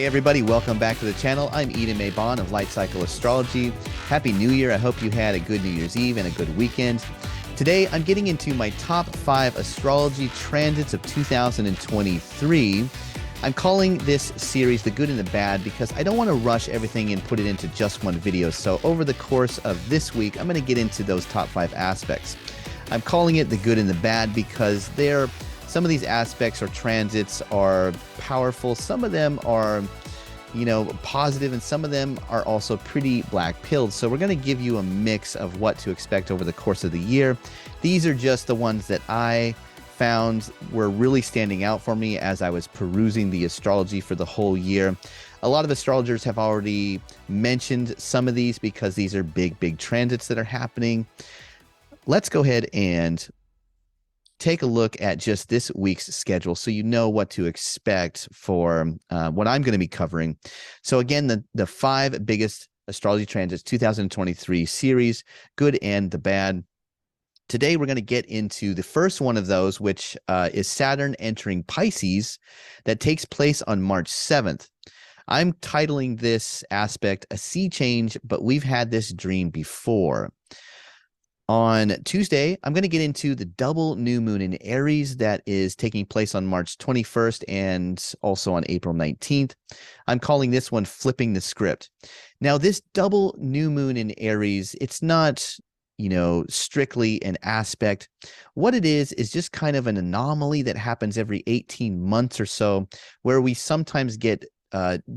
everybody, welcome back to the channel. I'm Eden Maybon of Light Cycle Astrology. Happy New Year. I hope you had a good New Year's Eve and a good weekend. Today, I'm getting into my top 5 astrology transits of 2023. I'm calling this series The Good and the Bad because I don't want to rush everything and put it into just one video. So over the course of this week, I'm going to get into those top 5 aspects. I'm calling it The Good and the Bad because some of these aspects or transits are powerful. Some of them are, positive, and some of them are also pretty black-pilled. So we're going to give you a mix of what to expect over the course of the year. These are just the ones that I found were really standing out for me as I was perusing the astrology for the whole year. A lot of astrologers have already mentioned some of these because these are big transits that are happening. Let's go ahead and take a look at just this week's schedule so you know what to expect for what I'm going to be covering. So again, the 5 biggest astrology transits 2023 series, good and the bad. Today, we're going to get into the first one of those, which is Saturn entering Pisces, that takes place on March 7th. I'm titling this aspect a sea change, but we've had this dream before. On Tuesday, I'm going to get into the double new moon in Aries that is taking place on March 21st and also on April 19th. I'm calling this one Flipping the Script. Now, this double new moon in Aries, it's not, strictly an aspect. What it is just kind of an anomaly that happens every 18 months or so, where we sometimes get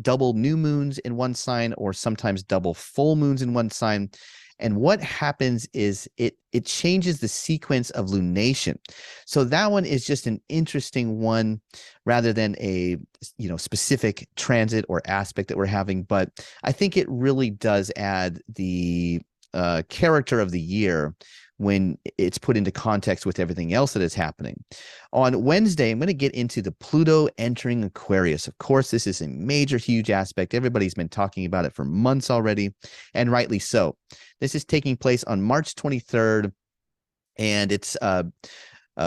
double new moons in one sign or sometimes double full moons in one sign. And what happens is it changes the sequence of lunation. So that one is just an interesting one rather than a specific transit or aspect that we're having. But I think it really does add the character of the year when it's put into context with everything else that is happening. On Wednesday, I'm going to get into the Pluto entering Aquarius. Of course, this is a major, huge aspect. Everybody's been talking about it for months already, and rightly so. This is taking place on March 23rd, and it's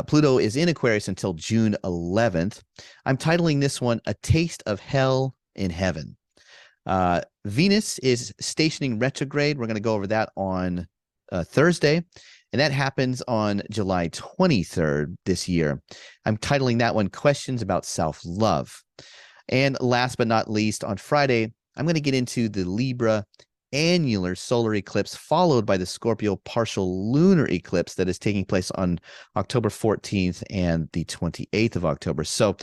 Pluto is in Aquarius until June 11th. I'm titling this one A Taste of Hell in Heaven. Venus is stationing retrograde. We're going to go over that on Thursday. And that happens on July 23rd this year. I'm titling that one Questions About Self-Love. And last but not least, on Friday, I'm going to get into the Libra annular solar eclipse, followed by the Scorpio partial lunar eclipse that is taking place on October 14th and the 28th of October. So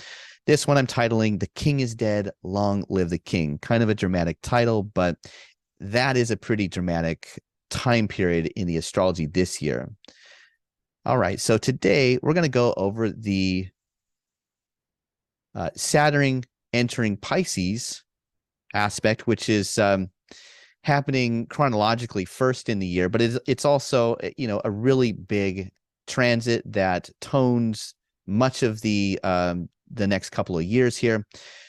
this one I'm titling The King is Dead, Long Live the King. Kind of a dramatic title, but that is a pretty dramatic time period in the astrology this year. All right, so today we're going to go over the Saturn entering Pisces aspect, which is happening chronologically first in the year, but it's also a really big transit that tones much of the next couple of years here.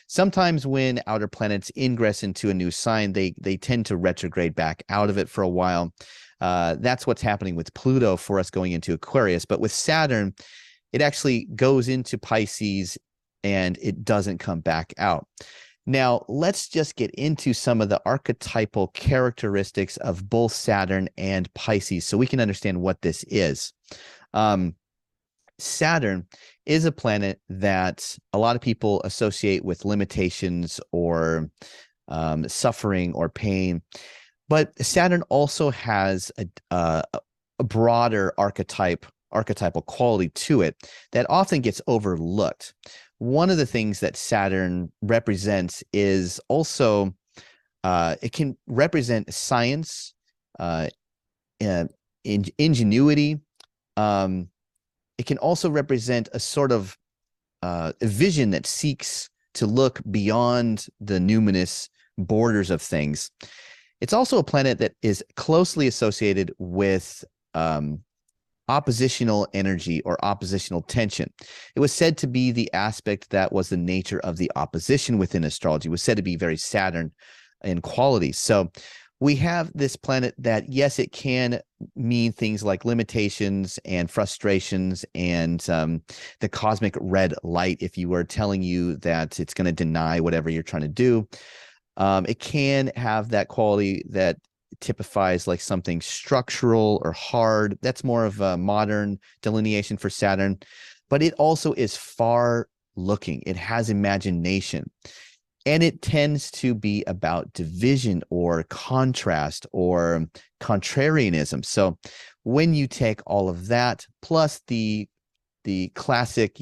Sometimes when outer planets ingress into a new sign, they tend to retrograde back out of it for a while. That's what's happening with Pluto for us going into Aquarius. But with Saturn, it actually goes into Pisces and it doesn't come back out. Now, let's just get into some of the archetypal characteristics of both Saturn and Pisces so we can understand what this is. Saturn is a planet that a lot of people associate with limitations or suffering or pain. But Saturn also has a broader archetypal quality to it that often gets overlooked. One of the things that Saturn represents is also it can represent science, ingenuity. It can also represent a sort of a vision that seeks to look beyond the numinous borders of things. It's also a planet that is closely associated with oppositional energy or oppositional tension. It was said to be the aspect that was the nature of the opposition within astrology. It was said to be very Saturn in quality. So we have this planet that, yes, it can mean things like limitations and frustrations and the cosmic red light, if you were telling you that it's going to deny whatever you're trying to do. It can have that quality that typifies like something structural or hard. That's more of a modern delineation for Saturn, but it also is far looking. It has imagination. And it tends to be about division or contrast or contrarianism. So when you take all of that, plus the classic,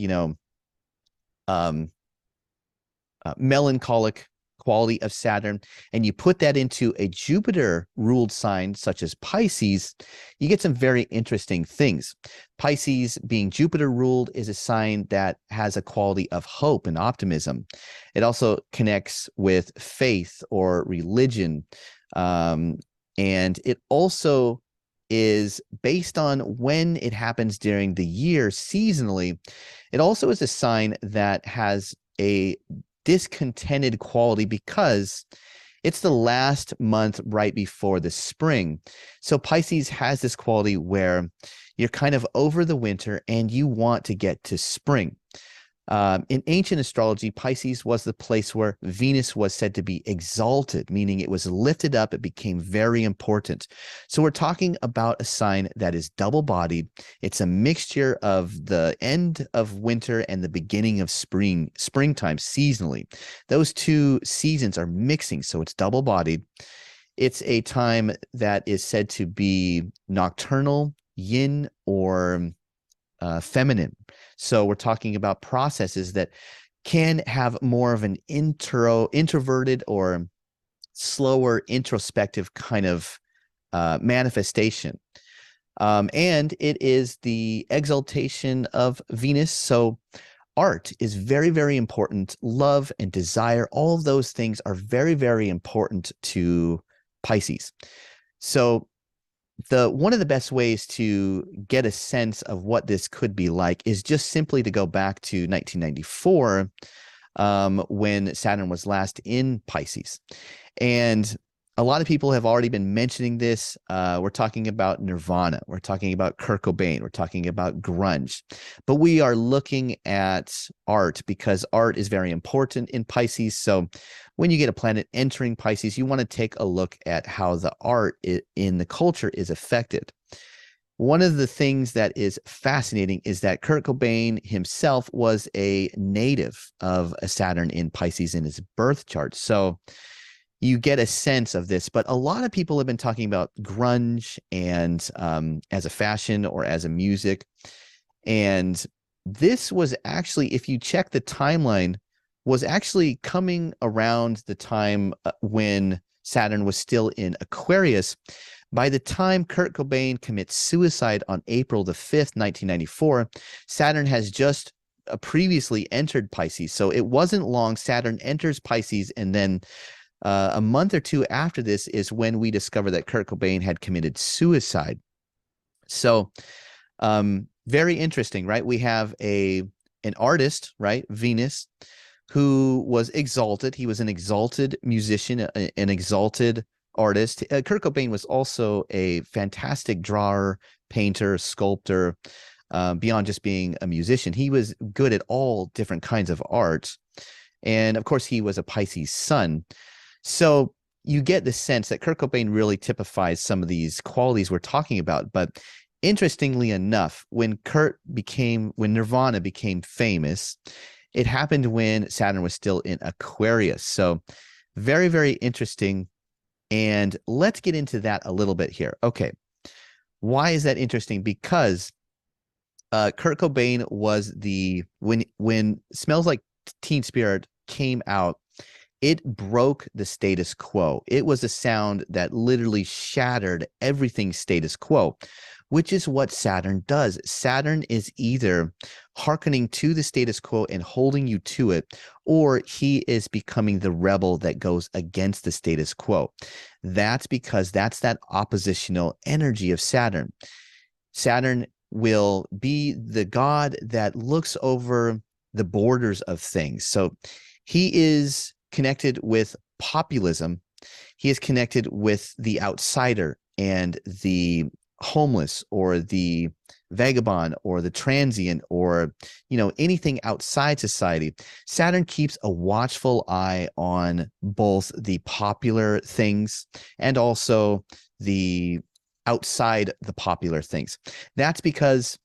melancholic quality of Saturn, and you put that into a Jupiter-ruled sign such as Pisces, you get some very interesting things. Pisces, being Jupiter-ruled, is a sign that has a quality of hope and optimism. It also connects with faith or religion, and it also is based on when it happens during the year seasonally. It also is a sign that has a discontented quality because it's the last month right before the spring. So Pisces has this quality where you're kind of over the winter and you want to get to spring. In ancient astrology, Pisces was the place where Venus was said to be exalted, meaning it was lifted up. It became very important. So we're talking about a sign that is double-bodied. It's a mixture of the end of winter and the beginning of springtime seasonally. Those two seasons are mixing, so it's double-bodied. It's a time that is said to be nocturnal, yin, or feminine. So we're talking about processes that can have more of an introverted or slower introspective kind of manifestation. And it is the exaltation of Venus. So art is very, very important. Love and desire, all of those things are very, very important to Pisces. So one of the best ways to get a sense of what this could be like is just simply to go back to 1994, when Saturn was last in Pisces. And a lot of people have already been mentioning this. We're talking about Nirvana. We're talking about Kurt Cobain. We're talking about grunge. But we are looking at art because art is very important in Pisces. So when you get a planet entering Pisces, you want to take a look at how the art in the culture is affected. One of the things that is fascinating is that Kurt Cobain himself was a native of a Saturn in Pisces in his birth chart. So you get a sense of this, but a lot of people have been talking about grunge and as a fashion or as a music. And this was actually, if you check the timeline, was actually coming around the time when Saturn was still in Aquarius. By the time Kurt Cobain commits suicide on April the 5th, 1994, Saturn has just previously entered Pisces. So it wasn't long. Saturn enters Pisces, and then a month or two after this is when we discover that Kurt Cobain had committed suicide. So very interesting, right? We have an artist, right, Venus, who was exalted. He was an exalted musician, an exalted artist. Kurt Cobain was also a fantastic drawer, painter, sculptor. Beyond just being a musician, he was good at all different kinds of art. And of course, he was a Pisces sun. So you get the sense that Kurt Cobain really typifies some of these qualities we're talking about. But interestingly enough, when Nirvana became famous, it happened when Saturn was still in Aquarius. So very, very interesting. And let's get into that a little bit here. Okay. Why is that interesting? Because Kurt Cobain was when Smells Like Teen Spirit came out, it broke the status quo. It was a sound that literally shattered everything status quo, which is what Saturn does. Saturn is either hearkening to the status quo and holding you to it, or he is becoming the rebel that goes against the status quo. That's because that's that oppositional energy of Saturn. Saturn will be the god that looks over the borders of things. So he is connected with populism. He is connected with the outsider and the homeless or the vagabond or the transient or, anything outside society. Saturn keeps a watchful eye on both the popular things and also the outside the popular things. That's because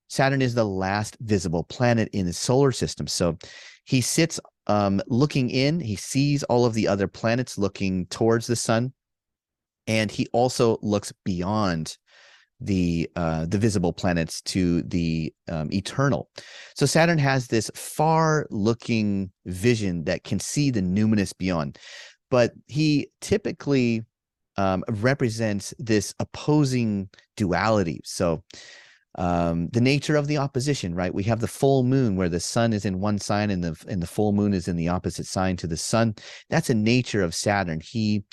Saturn is the last visible planet in the solar system. So he sits looking in, he sees all of the other planets looking towards the sun, and he also looks beyond the visible planets to the eternal. So Saturn has this far-looking vision that can see the numinous beyond, but he typically represents this opposing duality. So the nature of the opposition, right? We have the full moon where the sun is in one sign and the full moon is in the opposite sign to the sun. That's a nature of Saturn. He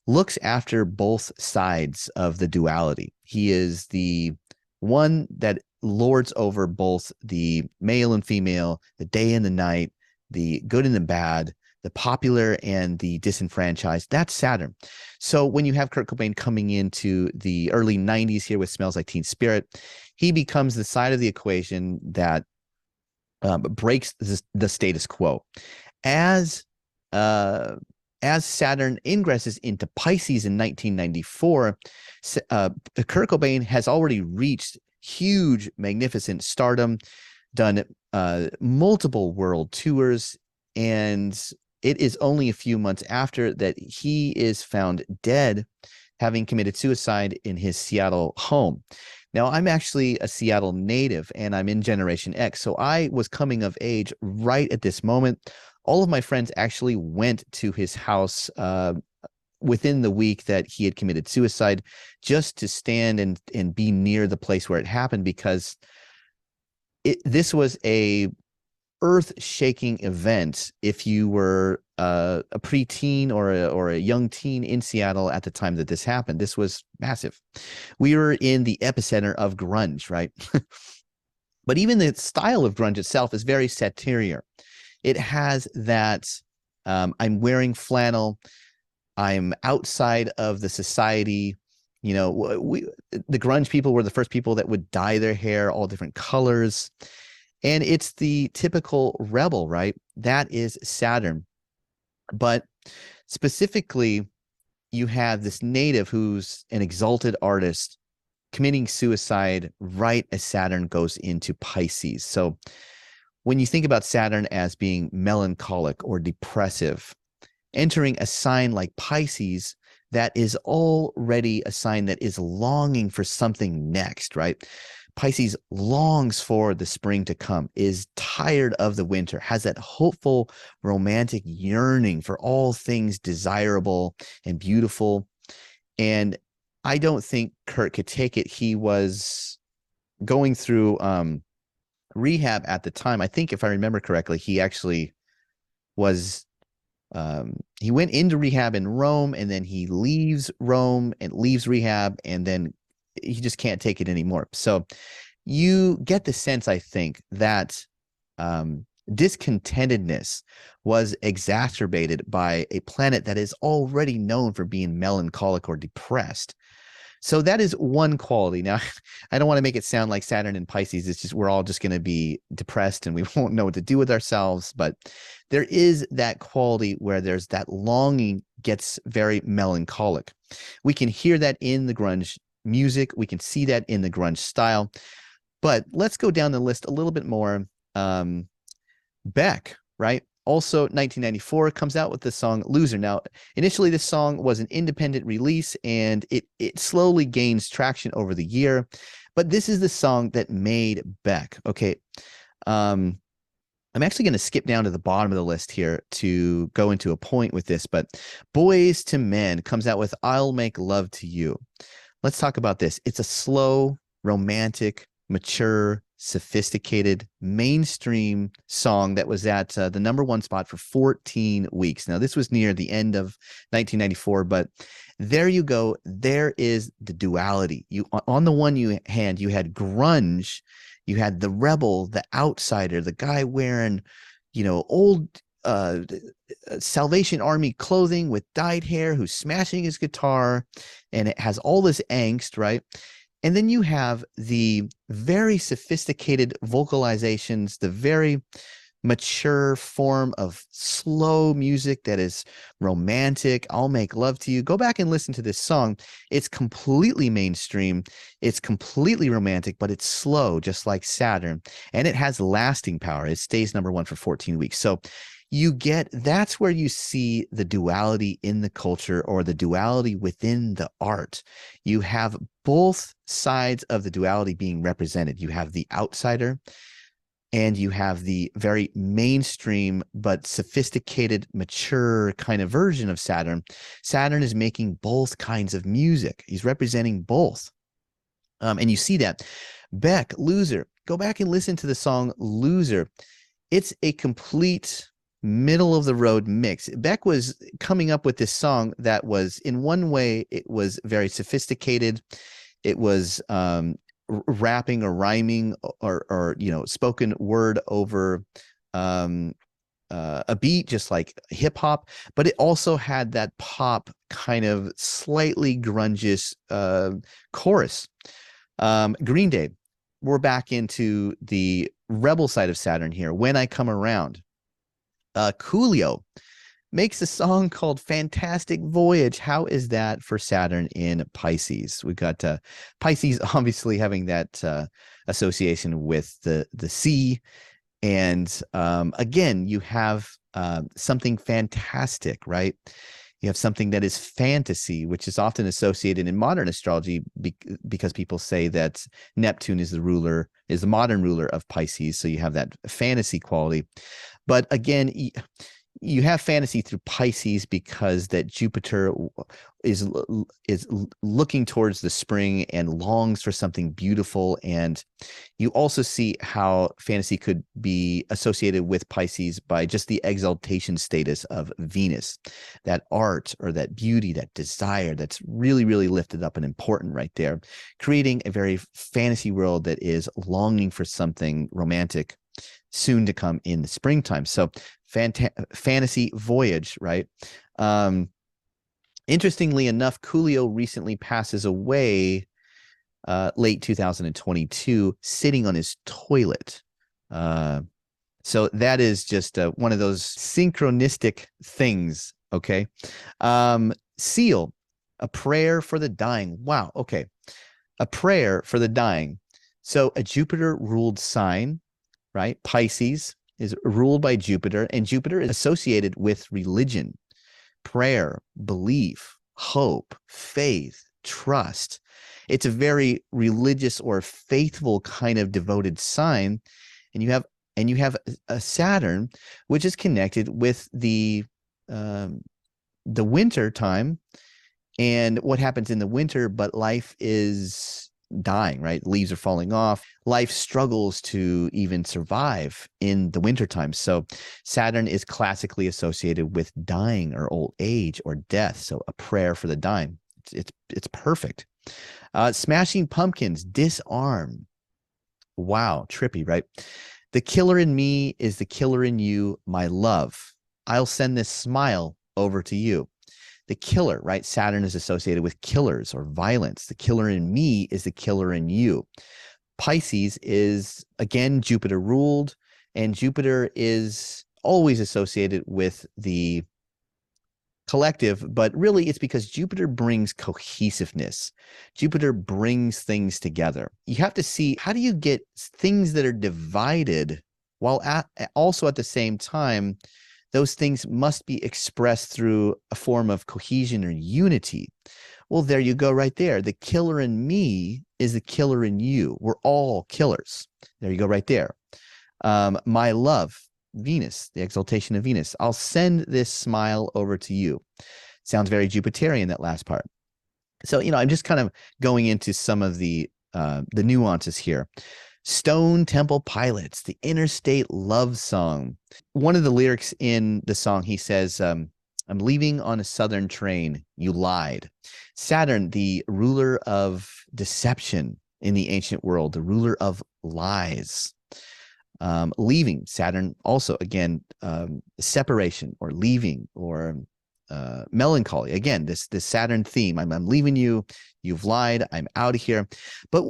looks after both sides of the duality. He is the one that lords over both the male and female, the day and the night, the good and the bad, the popular and the disenfranchised. That's Saturn. So when you have Kurt Cobain coming into the early 90s here with Smells Like Teen Spirit, he becomes the side of the equation that breaks the status quo. As Saturn ingresses into Pisces in 1994, Kurt Cobain has already reached huge, magnificent stardom, done multiple world tours, and it is only a few months after that he is found dead, having committed suicide in his Seattle home. Now, I'm actually a Seattle native, and I'm in Generation X, so I was coming of age right at this moment. All of my friends actually went to his house within the week that he had committed suicide, just to stand and be near the place where it happened, because this was a earth-shaking event if you were a preteen or a young teen in Seattle at the time that this happened. This was massive. We were in the epicenter of grunge, right? But even the style of grunge itself is very satirical. It has that I'm wearing flannel, I'm outside of the society. The grunge people were the first people that would dye their hair all different colors. And it's the typical rebel, right? That is Saturn. But specifically, you have this native who's an exalted artist committing suicide right as Saturn goes into Pisces. So when you think about Saturn as being melancholic or depressive, entering a sign like Pisces, that is already a sign that is longing for something next, right? Pisces longs for the spring to come, is tired of the winter, has that hopeful, romantic yearning for all things desirable and beautiful. And I don't think Kurt could take it. He was going through rehab at the time. I think if I remember correctly, he actually was he went into rehab in Rome, and then he leaves Rome and leaves rehab, and then he just can't take it anymore. So you get the sense, I think, that discontentedness was exacerbated by a planet that is already known for being melancholic or depressed. So that is one quality. Now, I don't want to make it sound like Saturn and Pisces, it's just we're all just going to be depressed and we won't know what to do with ourselves. But there is that quality where there's that longing gets very melancholic. We can hear that in the grunge music. We can see that in the grunge style. But let's go down the list a little bit more. Beck, right? Also, 1994 comes out with the song Loser. Now, initially, this song was an independent release, and it slowly gains traction over the year. But this is the song that made Beck. Okay. I'm actually going to skip down to the bottom of the list here to go into a point with this. But Boys to Men comes out with I'll Make Love to You. Let's talk about this. It's a slow, romantic, mature, sophisticated, mainstream song that was at the #1 spot for 14 weeks. Now, this was near the end of 1994, but there you go. There is the duality. On the one hand, you had grunge, you had the rebel, the outsider, the guy wearing, old uh, Salvation Army clothing with dyed hair who's smashing his guitar, and it has all this angst, right? And then you have the very sophisticated vocalizations, the very mature form of slow music that is romantic. I'll make love to you. Go back and listen to this song. It's completely mainstream. It's completely romantic, but it's slow, just like Saturn. And it has lasting power. It stays number one for 14 weeks. So that's where you see the duality in the culture, or the duality within the art. You have both sides of the duality being represented. You have the outsider, and you have the very mainstream but sophisticated, mature kind of version of Saturn. Saturn is making both kinds of music. He's representing both. And you see that. Beck, Loser. Go back and listen to the song Loser. It's a complete middle of the road mix. Beck was coming up with this song that was, in one way, it was very sophisticated. It was rapping or rhyming, or spoken word over a beat, just like hip hop, but it also had that pop kind of slightly grungish chorus. Green Day, we're back into the rebel side of Saturn here. When I Come Around. Coolio makes a song called Fantastic Voyage. How is that for Saturn in Pisces? We've got Pisces obviously having that association with the sea. And again, you have something fantastic, right? You have something that is fantasy, which is often associated in modern astrology because people say that Neptune is the modern ruler of Pisces. So you have that fantasy quality. But again, you have fantasy through Pisces because that Jupiter is looking towards the spring and longs for something beautiful. And you also see how fantasy could be associated with Pisces by just the exaltation status of Venus, that art or that beauty, that desire that's really, really lifted up and important right there, creating a very fantasy world that is longing for something romantic soon to come in the springtime. So fantasy voyage, right? Interestingly enough, Coolio recently passes away late 2022, sitting on his toilet. So that is just one of those synchronistic things, okay? Seal, a prayer for the dying. Wow, okay. A prayer for the dying. So a Jupiter-ruled sign, right? Pisces is ruled by Jupiter, and Jupiter is associated with religion, prayer, belief, hope, faith, trust. It's a very religious or faithful kind of devoted sign. And you have a Saturn, which is connected with the winter time and what happens in the winter, but life is dying, right? Leaves are falling off. Life struggles to even survive in the wintertime. So Saturn is classically associated with dying or old age or death. So a prayer for the dying. It's perfect. Smashing Pumpkins, Disarm. Wow, trippy, right? The killer in me is the killer in you, my love. I'll send this smile over to you. The killer, right? Saturn is associated with killers or violence. The killer in me is the killer in you. Pisces is, again, Jupiter ruled, and Jupiter is always associated with the collective, but really it's because Jupiter brings cohesiveness. Jupiter brings things together. You have to see, how do you get things that are divided while also at the same time, those things must be expressed through a form of cohesion or unity. Well, there you go right there. The killer in me is the killer in you. We're all killers. There you go right there. My love, Venus, the exaltation of Venus. I'll send this smile over to you. Sounds very Jupiterian, that last part. So, I'm just kind of going into some of the nuances here. Stone Temple Pilots, the Interstate Love Song. One of the lyrics in the song, he says, I'm leaving on a southern train. You lied. Saturn, the ruler of deception in the ancient world, the ruler of lies. Leaving, Saturn also, again, separation or leaving or melancholy. Again, this Saturn theme. I'm leaving you. You've lied. I'm out of here. But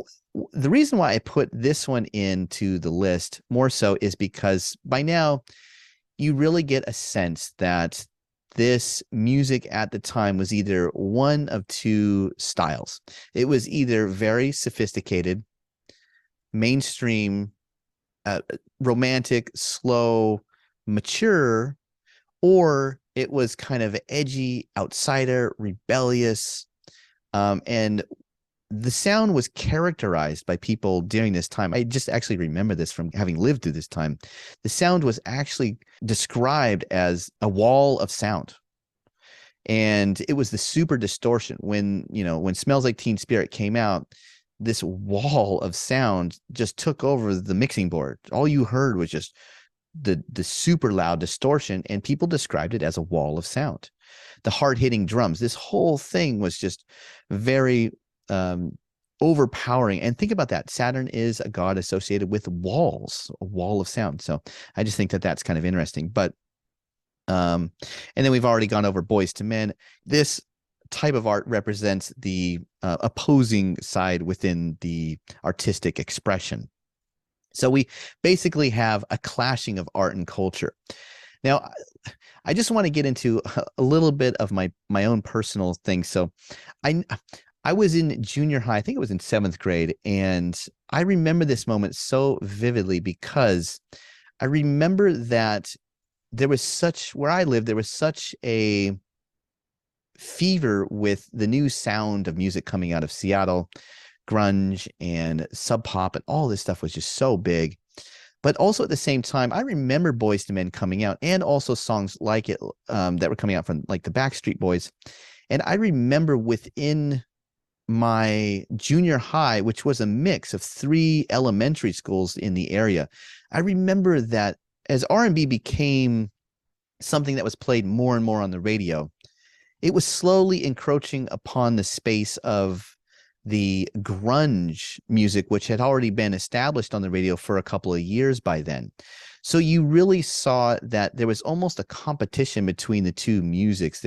the reason why I put this one into the list more so is because by now you really get a sense that this music at the time was either one of two styles. It was either very sophisticated, mainstream, romantic, slow, mature, or it was kind of edgy, outsider, rebellious. And the sound was characterized by people during this time. I just actually remember this from having lived through this time. The sound was actually described as a wall of sound. And it was the super distortion. When Smells Like Teen Spirit came out, this wall of sound just took over the mixing board. All you heard was just the super loud distortion, and people described it as a wall of sound. The hard-hitting drums, this whole thing was just very overpowering. And think about that. Saturn is a god associated with walls, a wall of sound. So I just think that that's kind of interesting. But and then we've already gone over Boys to Men. This type of art represents the opposing side within the artistic expression. So we basically have a clashing of art and culture. Now, I just want to get into a little bit of my own personal thing. So I was in junior high, I think it was in 7th grade, and I remember this moment so vividly because I remember that where I lived, there was such a fever with the new sound of music coming out of Seattle. Grunge and sub pop and all this stuff was just so big. But also at the same time, I remember Boys to Men coming out, and also songs like it that were coming out from like the Backstreet Boys. And I remember within my junior high, which was a mix of 3 elementary schools in the area, I remember that as R&B became something that was played more and more on the radio, it was slowly encroaching upon the space of the grunge music, which had already been established on the radio for a couple of years by then. So you really saw that there was almost a competition between the two musics.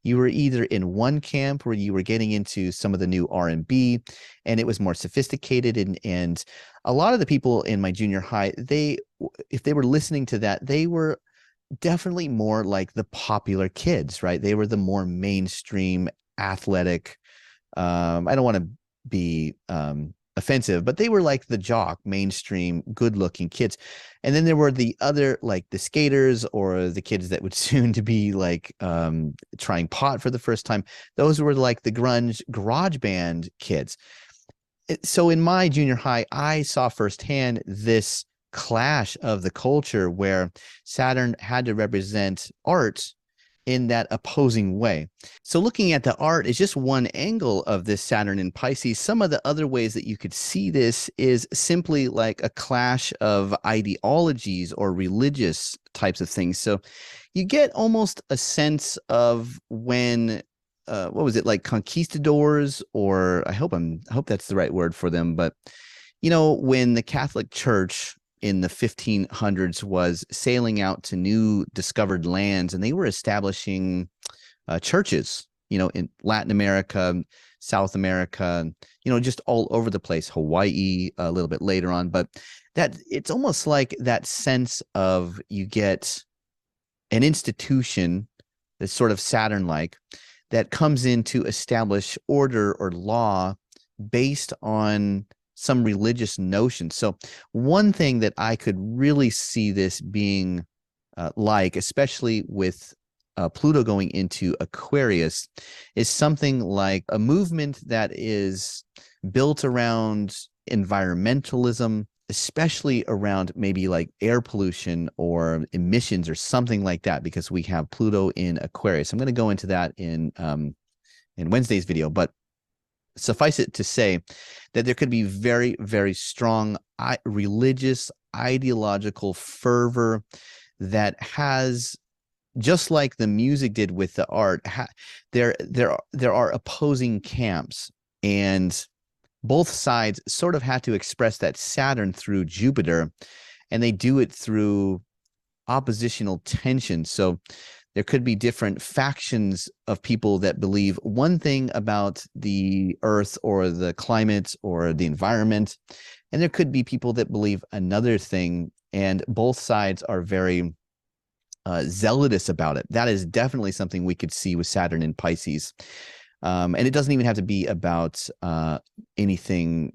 You were either in one camp where you were getting into some of the new R&B, and it was more sophisticated, and a lot of the people in my junior high, if they were listening to that, they were definitely more like the popular kids, right? They were the more mainstream, athletic, I don't want to be offensive, but they were like the jock, mainstream, good-looking kids. And then there were the other, like the skaters or the kids that would soon to be like trying pot for the first time. Those were like the grunge garage band kids. So in my junior high, I saw firsthand this clash of the culture where Saturn had to represent art in that opposing way. So looking at the art is just one angle of this Saturn in Pisces. Some of the other ways that you could see this is simply like a clash of ideologies or religious types of things. So you get almost a sense of when what was it, like conquistadors, or I hope that's the right word for them, but when the Catholic Church in the 1500s was sailing out to new discovered lands, and they were establishing churches, in Latin America, South America, just all over the place, Hawaii a little bit later on. But that it's almost like that sense of you get an institution that's sort of Saturn-like that comes in to establish order or law based on some religious notion. So one thing that I could really see this being especially with Pluto going into Aquarius, is something like a movement that is built around environmentalism, especially around maybe like air pollution or emissions or something like that, because we have Pluto in Aquarius. I'm going to go into that in Wednesday's video, but suffice it to say that there could be very, very strong religious, ideological fervor that has, just like the music did with the art, there are opposing camps, and both sides sort of had to express that Saturn through Jupiter. and they do it through oppositional tension. So there could be different factions of people that believe one thing about the earth or the climate or the environment, and there could be people that believe another thing, and both sides are very zealous about it. That is definitely something we could see with Saturn in Pisces. And it doesn't even have to be about anything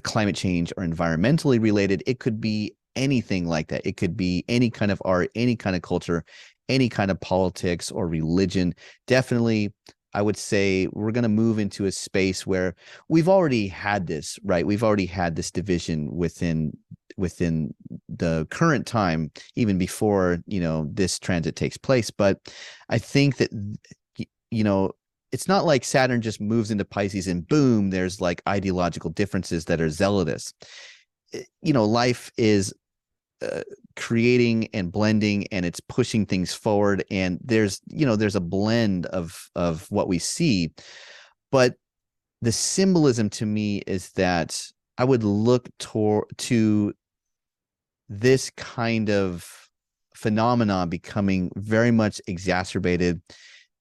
climate change or environmentally related. It could be anything like that. It could be any kind of art, any kind of culture, any kind of politics or religion. Definitely, I would say we're going to move into a space where we've already had this, right? We've already had this division within the current time, even before, this transit takes place. But I think that, it's not like Saturn just moves into Pisces and boom, there's like ideological differences that are zealous. Life is creating and blending, and it's pushing things forward, and there's a blend of what we see. But the symbolism to me is that I would look to this kind of phenomenon becoming very much exacerbated,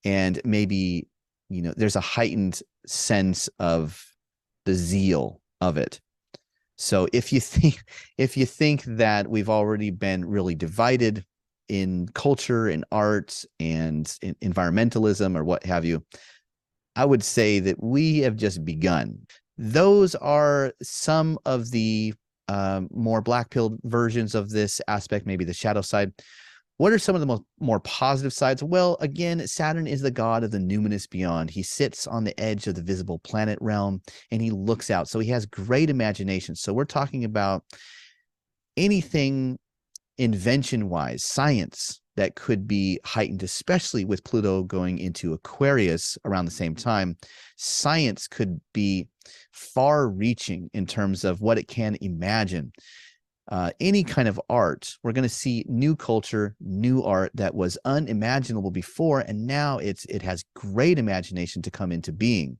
and maybe there's a heightened sense of the zeal of it. So if you think that we've already been really divided in culture and art and in environmentalism or what have you, I would say that we have just begun. Those are some of the more black-pilled versions of this aspect, maybe the shadow side. What are some of the more positive sides? Well, again, Saturn is the god of the numinous beyond. He sits on the edge of the visible planet realm, and he looks out. So he has great imagination. So we're talking about anything invention-wise, science, that could be heightened, especially with Pluto going into Aquarius around the same time. Science could be far-reaching in terms of what it can imagine. Any kind of art, we're going to see new culture, new art that was unimaginable before, and now it has great imagination to come into being.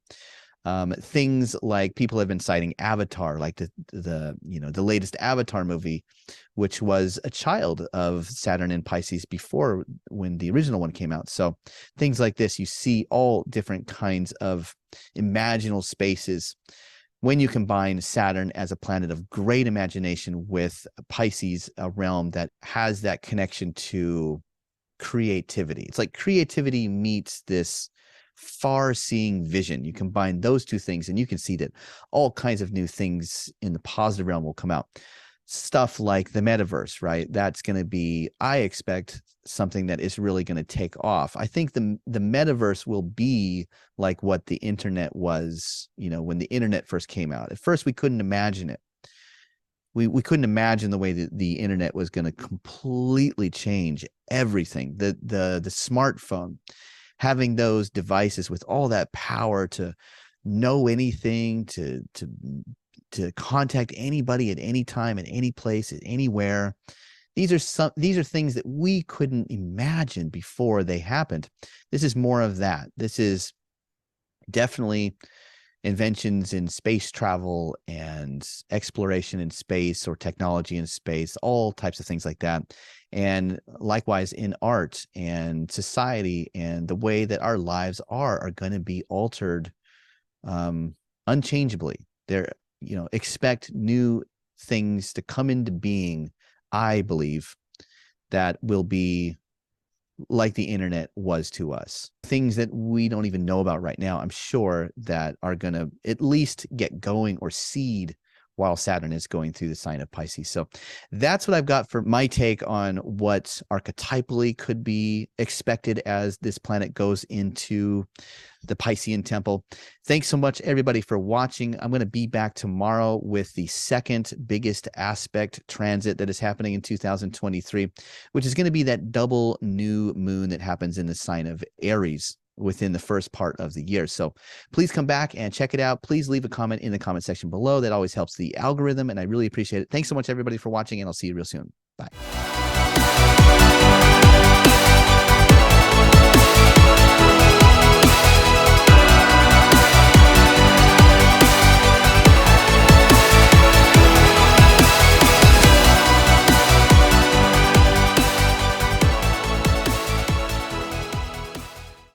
Things like people have been citing Avatar, like the latest Avatar movie, which was a child of Saturn and Pisces before, when the original one came out. So things like this, you see all different kinds of imaginal spaces when you combine Saturn as a planet of great imagination with Pisces, a realm that has that connection to creativity. It's like creativity meets this far-seeing vision. You combine those two things, and you can see that all kinds of new things in the positive realm will come out. Stuff like the metaverse, right? That's going to be, I expect, something that is really going to take off. I think the metaverse will be like what the internet was, when the internet first came out. At first, we couldn't imagine it. We couldn't imagine the way that the internet was going to completely change everything. The smartphone, having those devices with all that power to know anything, to contact anybody at any time, at any place, at anywhere. These are things that we couldn't imagine before they happened. This is more of that. This is definitely inventions in space travel and exploration in space, or technology in space, all types of things like that. And likewise in art and society, and the way that our lives are going to be altered unchangeably. Expect new things to come into being, I believe, that will be like the internet was to us. Things that we don't even know about right now, I'm sure, that are going to at least get going or seed while Saturn is going through the sign of Pisces. So that's what I've got for my take on what archetypally could be expected as this planet goes into the Piscean temple. Thanks so much, everybody, for watching. I'm going to be back tomorrow with the second biggest aspect transit that is happening in 2023, which is going to be that double new moon that happens in the sign of Aries within the first part of the year. So please come back and check it out. Please leave a comment in the comment section below. That always helps the algorithm, and I really appreciate it. Thanks so much, everybody, for watching, and I'll see you real soon. Bye.